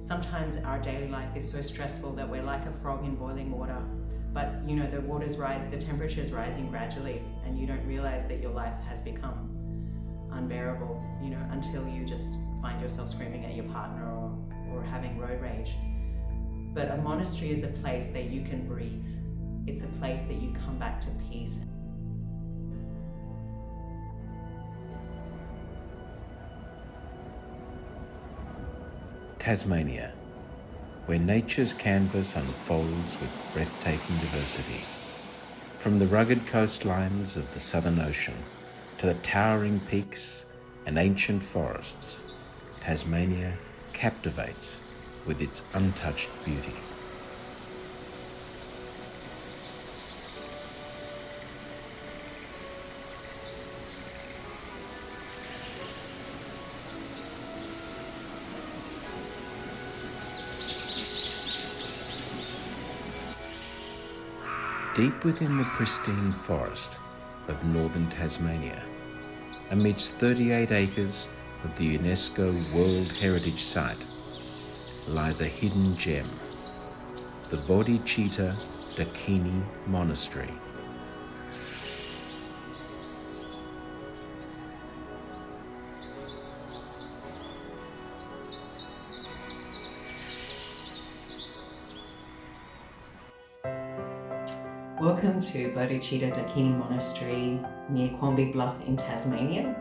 Sometimes our daily life is so stressful that we're like a frog in boiling water. But you know, the temperature is rising gradually, and you don't realize that your life has become unbearable, you know, until you just find yourself screaming at your partner or having road rage. But a monastery is a place that you can breathe. It's a place that you come back to peace. Tasmania, where nature's canvas unfolds with breathtaking diversity. From the rugged coastlines of the Southern Ocean to the towering peaks and ancient forests, Tasmania captivates with its untouched beauty. Deep within the pristine forest of northern Tasmania, amidst 38 acres of the UNESCO World Heritage Site, lies a hidden gem, the Bodhicitta Dakini Monastery. Welcome to Bodhicitta Dakini Monastery near Quamby Bluff in Tasmania.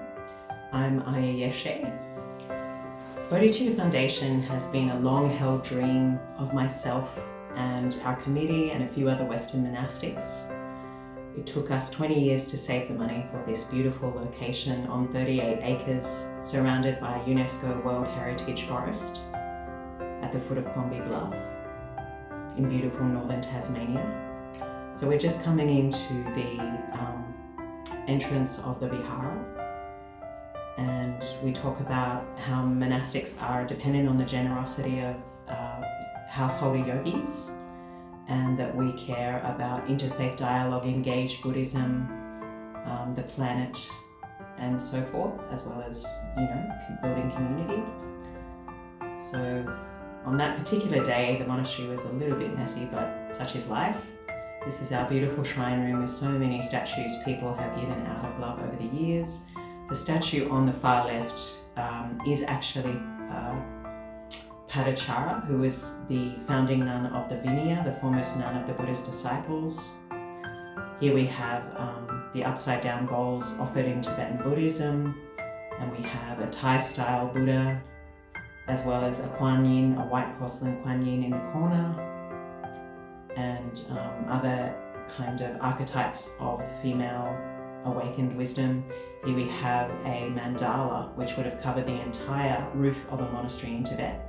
I'm Ayya Yeshe. Bodhicitta Foundation has been a long-held dream of myself and our committee and a few other Western monastics. It took us 20 years to save the money for this beautiful location on 38 acres surrounded by a UNESCO World Heritage Forest at the foot of Quamby Bluff in beautiful northern Tasmania. So we're just coming into the entrance of the Vihara, and we talk about how monastics are dependent on the generosity of householder yogis, and that we care about interfaith dialogue, engaged Buddhism, the planet, and so forth, as well as, you know, building community. So on that particular day, the monastery was a little bit messy, but such is life. This is our beautiful shrine room with so many statues people have given out of love over the years. The statue on the far left is actually Padachara, who is the founding nun of the Vinaya, the foremost nun of the Buddha's disciples. Here we have the upside down bowls offered in Tibetan Buddhism, and we have a Thai-style Buddha, as well as a Kuan Yin, a white porcelain Kuan Yin in the corner, and other kind of archetypes of female awakened wisdom. Here we have a mandala, which would have covered the entire roof of a monastery in Tibet.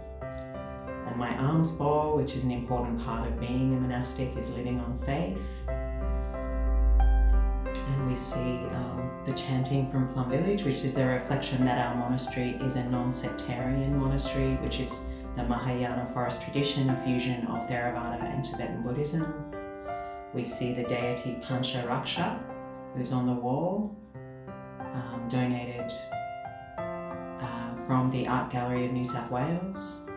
And my alms bowl, which is an important part of being a monastic, is living on faith. And we see the chanting from Plum village, which is a reflection that our monastery is a non-sectarian monastery, which is the Mahayana forest tradition, a fusion of Theravada and Tibetan Buddhism. We see the deity Pancha Raksha, who's on the wall, donated from the Art Gallery of New South Wales.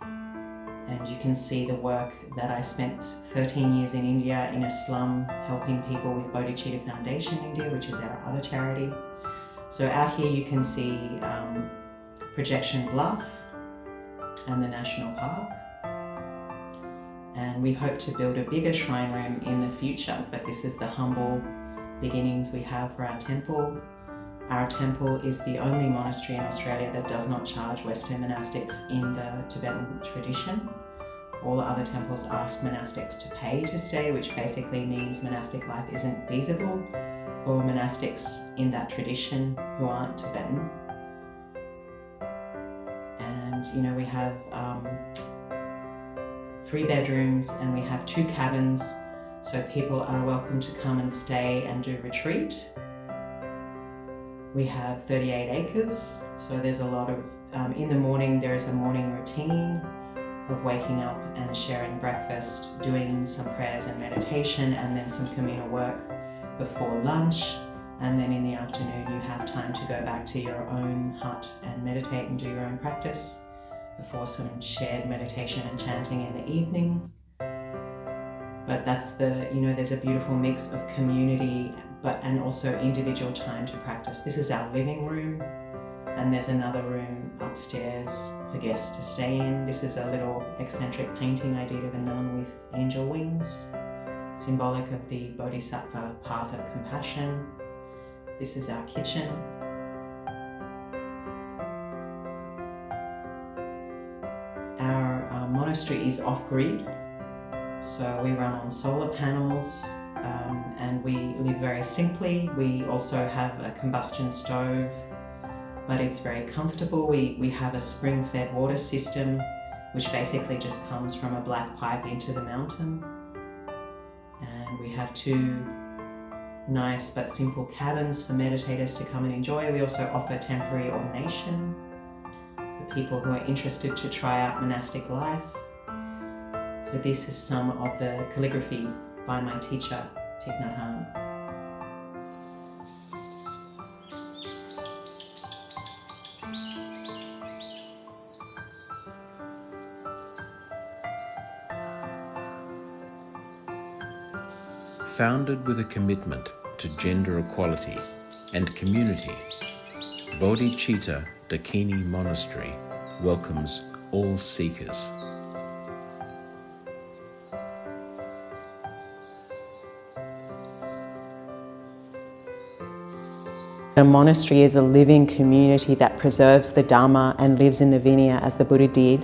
And you can see the work that I spent 13 years in India in a slum helping people with Bodhicitta Foundation India, which is our other charity. So out here you can see Projection Bluff and the National Park. And we hope to build a bigger shrine room in the future, but this is the humble beginnings we have for our temple. Our temple is the only monastery in Australia that does not charge Western monastics in the Tibetan tradition. All the other temples ask monastics to pay to stay, which basically means monastic life isn't feasible for monastics in that tradition who aren't Tibetan. And you know, we have 3 bedrooms and we have 2 cabins, so people are welcome to come and stay and do retreat. We have 38 acres, so there's a lot of, in the morning there is a morning routine of waking up and sharing breakfast, doing some prayers and meditation, and then some communal work before lunch. And then in the afternoon you have time to go back to your own hut and meditate and do your own practice. before some shared meditation and chanting in the evening. But that's there's a beautiful mix of community and also individual time to practice. This is our living room, and there's another room upstairs for guests to stay in. This is a little eccentric painting I did of a nun with angel wings, symbolic of the Bodhisattva path of compassion. This is our kitchen. Our monastery is off-grid, so we run on solar panels, and we live very simply. We also have a combustion stove, but it's very comfortable. We have a spring-fed water system, which basically just comes from a black pipe into the mountain. And we have 2 nice but simple cabins for meditators to come and enjoy. We also offer temporary ordination for people who are interested to try out monastic life. So this is some of the calligraphy by my teacher, Thich Nhat Hanh. Founded with a commitment to gender equality and community, Bodhicitta Dakini Monastery welcomes all seekers. A monastery is a living community that preserves the Dhamma and lives in the Vinaya as the Buddha did,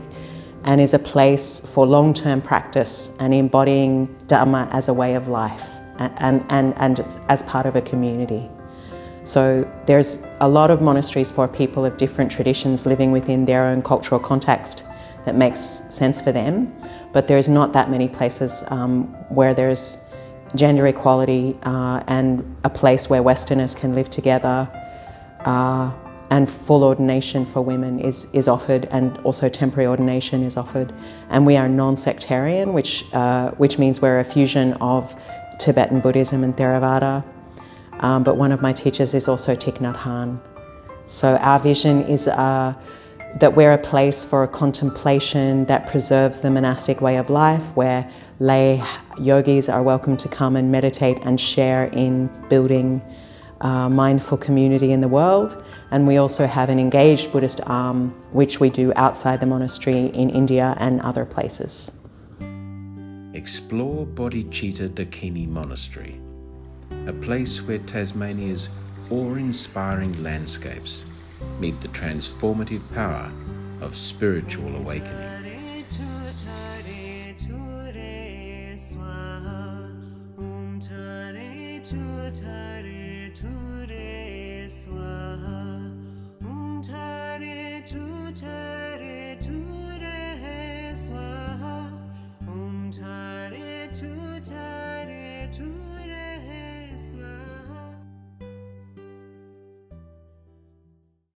and is a place for long-term practice and embodying Dhamma as a way of life and as part of a community. So there's a lot of monasteries for people of different traditions living within their own cultural context that makes sense for them, but there's not that many places where there's gender equality and a place where Westerners can live together, and full ordination for women is offered, and also temporary ordination is offered. And we are non-sectarian, which means we're a fusion of Tibetan Buddhism and Theravada. But one of my teachers is also Thich Nhat Hanh. So our vision is that we're a place for contemplation that preserves the monastic way of life, where lay yogis are welcome to come and meditate and share in building mindful community in the world. And we also have an engaged Buddhist arm, which we do outside the monastery in India and other places. Explore Bodhicitta Dakini Monastery, a place where Tasmania's awe-inspiring landscapes meet the transformative power of spiritual awakening. Swaha, Om Tare Tutare.